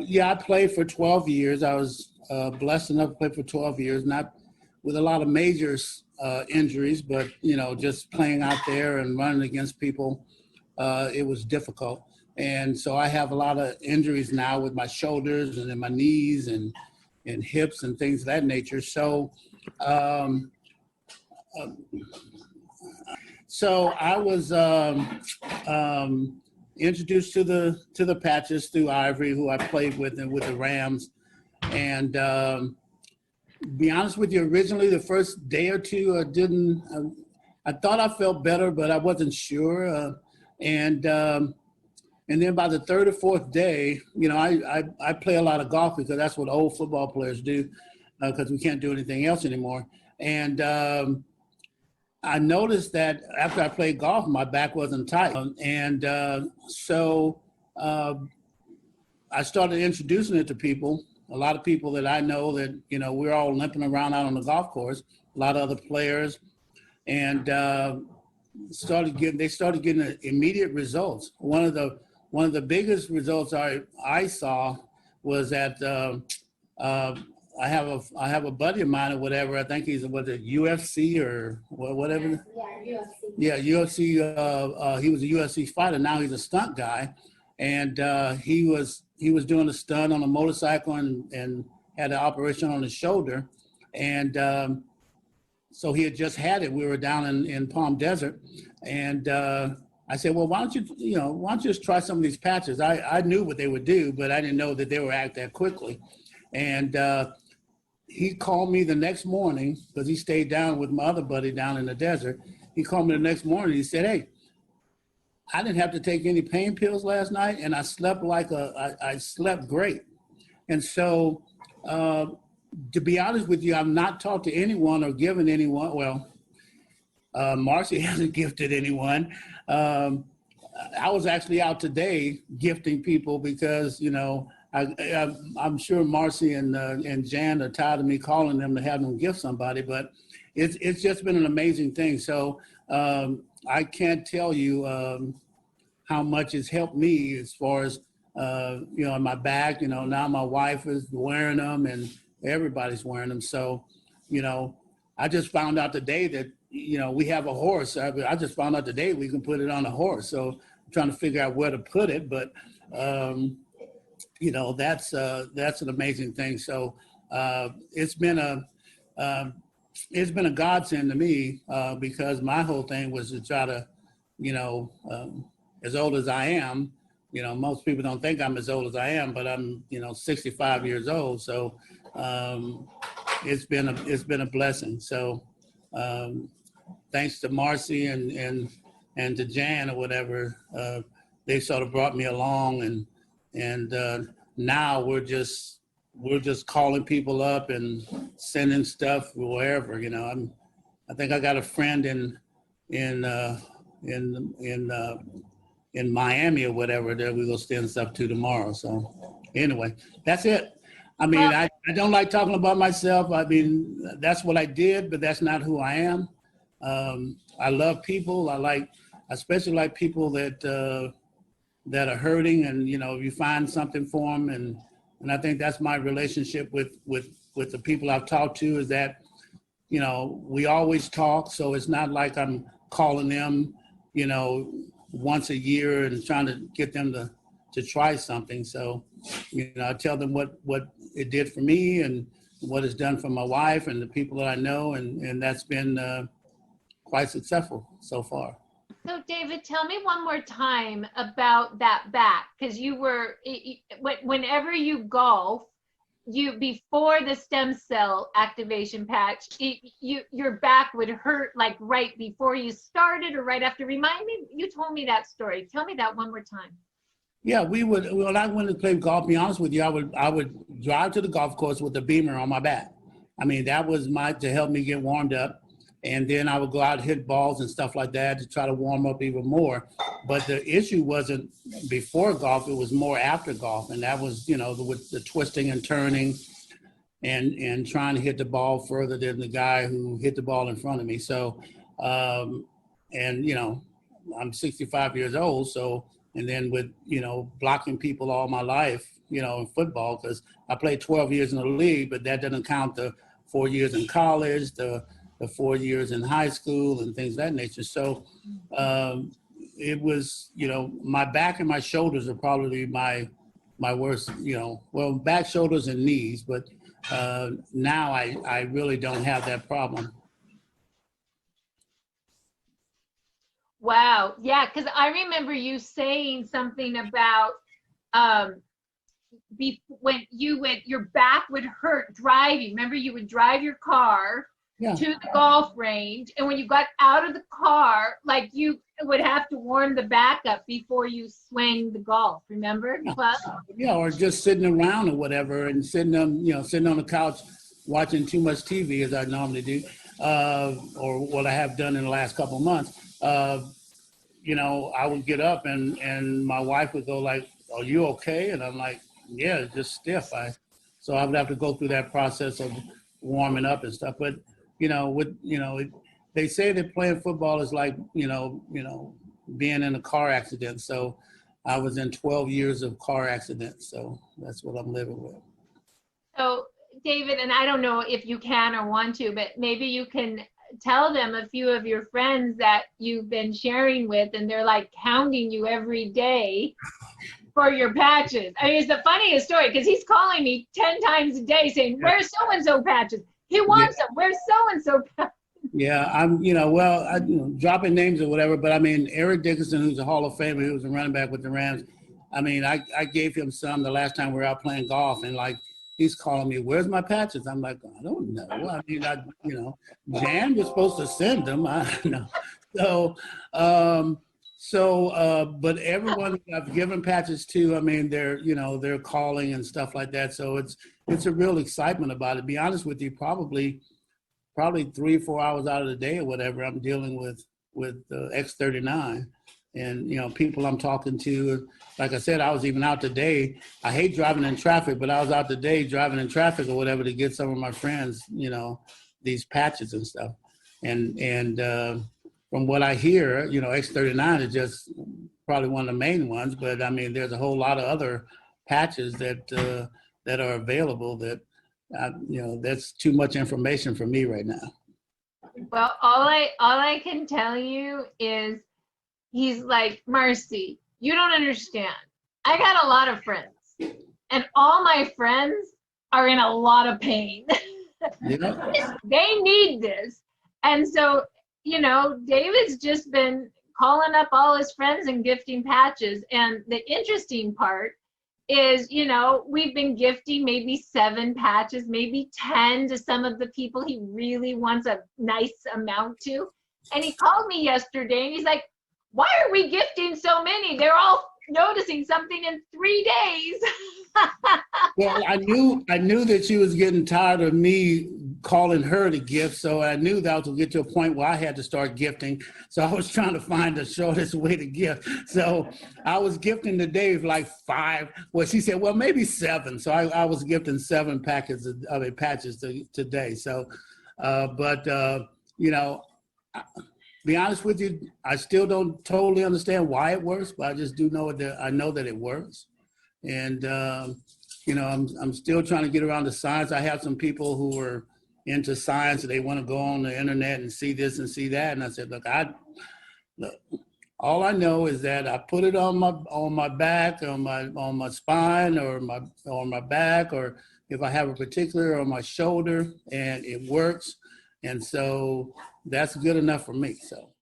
Yeah, I played for 12 years. I was blessed enough to play for 12 years, not with a lot of major injuries, but, just playing out there and running against people, it was difficult. And so I have a lot of injuries now with my shoulders and in my knees and hips and things of that nature. Um, so I was introduced to the Patches through Ivory, who I played with and with the Rams. And be honest with you, originally the first day or two, I thought I felt better, but I wasn't sure. And then by the third or fourth day, I play a lot of golf because that's what old football players do, because we can't do anything else anymore. And I noticed that after I played golf, my back wasn't tight. So I started introducing it to people, a lot of people that I know that, we're all limping around out on the golf course, a lot of other players, and they started getting immediate results. One of the biggest results I saw was that I have a buddy of mine or whatever. I think he's UFC or whatever. Yeah, UFC. Yeah, UFC. He was a UFC fighter. Now he's a stunt guy, and he was doing a stunt on a motorcycle and had an operation on his shoulder, and so he had just had it. We were down in Palm Desert, and I said, well, why don't you just try some of these patches? I knew what they would do, but I didn't know that they would act that quickly, and he called me the next morning because he stayed down with my other buddy down in the desert. He called me the next morning. He said, hey, I didn't have to take any pain pills last night, and I slept I slept great. And so, to be honest with you, I've not talked to anyone or given anyone. Well, Marcy hasn't gifted anyone. I was actually out today gifting people because, I'm sure Marcy and Jan are tired of me calling them to have them gift somebody, but it's just been an amazing thing. So I can't tell you how much it's helped me as far as, my back. Now my wife is wearing them and everybody's wearing them. So, I just found out today that, we have a horse. I just found out today we can put it on a horse. So I'm trying to figure out where to put it, but that's an amazing thing. So it's been a godsend to me because my whole thing was to try to, as old as I am, most people don't think I'm as old as I am, but I'm, 65 years old. So it's been a blessing. So thanks to Marcy and to Jan or whatever, they sort of brought me along, and now we're just calling people up and sending stuff wherever. I think I got a friend in Miami or whatever that we will send stuff to tomorrow. So anyway, that's it. I mean, I don't like talking about myself. I mean, that's what I did, but that's not who I am. I love people. I especially like people that are hurting, and you find something for them, and I think that's my relationship with the people I've talked to, is that we always talk. So it's not like I'm calling them once a year and trying to get them to try something. So I tell them what it did for me and what it's done for my wife and the people that I know, and that's been quite successful so far. So David, tell me one more time about that back, because whenever you golf, before the stem cell activation patch, your back would hurt like right before you started or right after. Remind me, you told me that story. Tell me that one more time. Yeah, when I went to play golf, to be honest with you, I would drive to the golf course with the Beamer on my back. I mean, that was to help me get warmed up. And then I would go out and hit balls and stuff like that to try to warm up even more. But the issue wasn't before golf, it was more after golf. And that was, with the twisting and turning and trying to hit the ball further than the guy who hit the ball in front of me. So, I'm 65 years old. So, and then with, blocking people all my life, in football, because I played 12 years in the league, but that doesn't count the 4 years in college, the 4 years in high school and things of that nature. So it was, my back and my shoulders are probably my worst, well, back, shoulders, and knees, but now I really don't have that problem. Wow. Yeah, because I remember you saying something about when your back would hurt driving. Remember, you would drive your car Yeah. to the golf range, and when you got out of the car, like you would have to warm the back up before you swing the golf. Remember? Yeah, or just sitting around or whatever, and sitting on the couch watching too much TV, as I normally do, or what I have done in the last couple of months. I would get up and my wife would go like, "Are you okay?" And I'm like, "Yeah, just stiff." So I would have to go through that process of warming up and stuff. But they say that playing football is like being in a car accident. So I was in 12 years of car accidents. So that's what I'm living with. So David, and I don't know if you can or want to, but maybe you can tell them a few of your friends that you've been sharing with, and they're like hounding you every day for your patches. I mean, it's the funniest story, because he's calling me 10 times a day saying, "Where's so-and-so patches? He wants them. Where's so-and-so patches?" Yeah, I'm, dropping names or whatever, but I mean, Eric Dickerson, who's a Hall of Famer, he was a running back with the Rams. I mean, I gave him some the last time we were out playing golf, and like, he's calling me, "Where's my patches?" I'm like, "I don't know." I mean, Jan was supposed to send them. I don't know. But everyone I've given patches to, I mean, they're calling and stuff like that. So it's a real excitement about it. To be honest with you, probably 3 or 4 hours out of the day or whatever, I'm dealing with X39, and people I'm talking to. Like I said, I was even out today. I hate driving in traffic, but I was out today driving in traffic or whatever to get some of my friends, these patches and stuff. And from what I hear, X39 is just probably one of the main ones. But I mean, there's a whole lot of other patches that are available that, that's too much information for me right now. Well, all I can tell you is, he's like, "Marcy, you don't understand. I got a lot of friends, and all my friends are in a lot of pain. They need this." And so, David's just been calling up all his friends and gifting patches. And the interesting part is, we've been gifting maybe 7 patches, maybe 10 to some of the people he really wants a nice amount to. And he called me yesterday and he's like, "Why are we gifting so many? They're all noticing something in 3 days." Well, I knew that she was getting tired of me calling her to gift, so I knew that I was going to get to a point where I had to start gifting. So I was trying to find the shortest way to gift. So I was gifting today with like 5. Well, she said, well, maybe 7. So I was gifting 7 patches today. So, be honest with you, I still don't totally understand why it works, but I just do know that I know that it works. And, I'm still trying to get around the science. I have some people who are into science and they want to go on the internet and see this and see that. And I said, look, all I know is that I put it on my back, on my spine, or on my back, or if I have a particular on my shoulder, and it works. And so that's good enough for me. So.